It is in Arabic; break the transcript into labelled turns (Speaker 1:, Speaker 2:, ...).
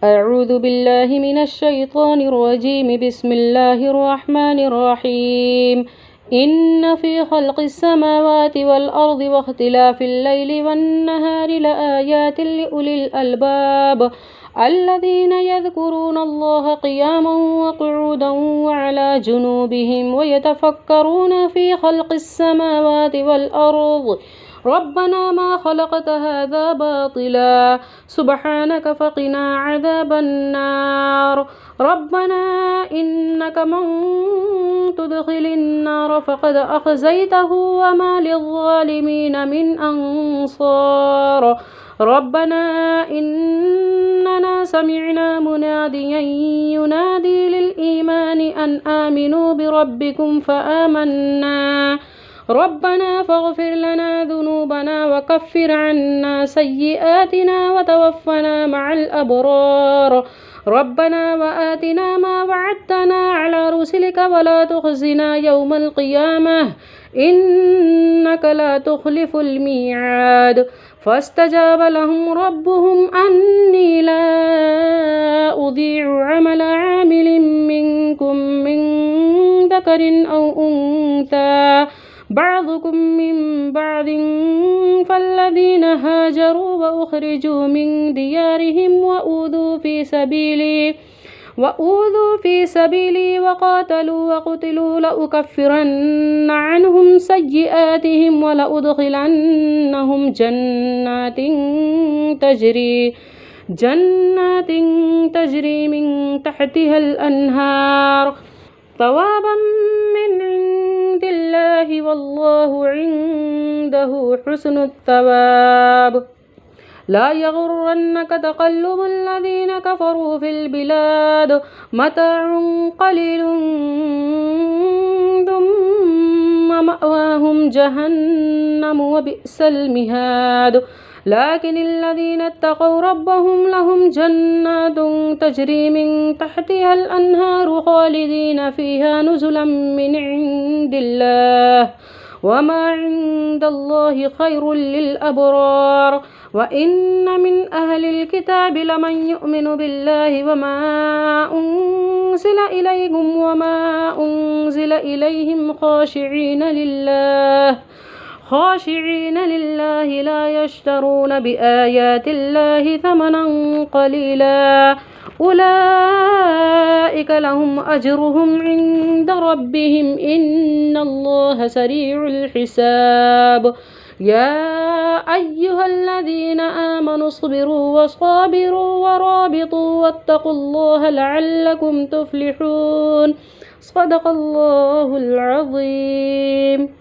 Speaker 1: أعوذ بالله من الشيطان الرجيم. بسم الله الرحمن الرحيم. إن في خلق السماوات والأرض واختلاف الليل والنهار لآيات لأولي الألباب الذين يذكرون الله قياما وقعودا وعلى جنوبهم ويتفكرون في خلق السماوات والأرض ربنا ما خلقت هذا باطلا سبحانك فقنا عذاب النار. ربنا إنك من تدخل النار فقد أخزيته وما للظالمين من أنصار. ربنا إننا سمعنا مناديا ينادي للإيمان أن آمنوا بربكم فآمنا. ربنا فاغفر لنا ذنوبنا وكفر عنا سيئاتنا وتوفنا مع الأبرار. ربنا وآتنا ما وعدتنا على رسلك ولا تخزنا يوم القيامة إنك لا تخلف الميعاد. فاستجاب لهم ربهم أني لا أضيع عمل عامل منكم من ذكر أو أنثى بعضكم من بعض فالذين هاجروا وأخرجوا من ديارهم وأوذوا في سبيلي وقاتلوا وقتلوا لأكفرن عنهم سيئاتهم ولأدخلنهم جنات تجري من تحتها الأنهار ثوابا من عند الله والله عنده حسن الثواب. لا يغرنك تقلب الذين كفروا في البلاد متاع قليل ثم مأواهم جهنم وبئس المهاد. لكن الذين اتقوا ربهم لهم جنات تجري من تحتها الأنهار خالدين فيها نزلا من عند الله وما عند الله خير للأبرار. وإن من أهل الكتاب لمن يؤمن بالله وما أنزل إليكم وما أنزل إليهم خاشعين لله لا يشترون بآيات الله ثمنا قليلا أولئك لهم أجرهم عند ربهم إن الله سريع الحساب. يا أيها الذين آمنوا اصبروا وصابروا ورابطوا واتقوا الله لعلكم تفلحون. صدق الله العظيم.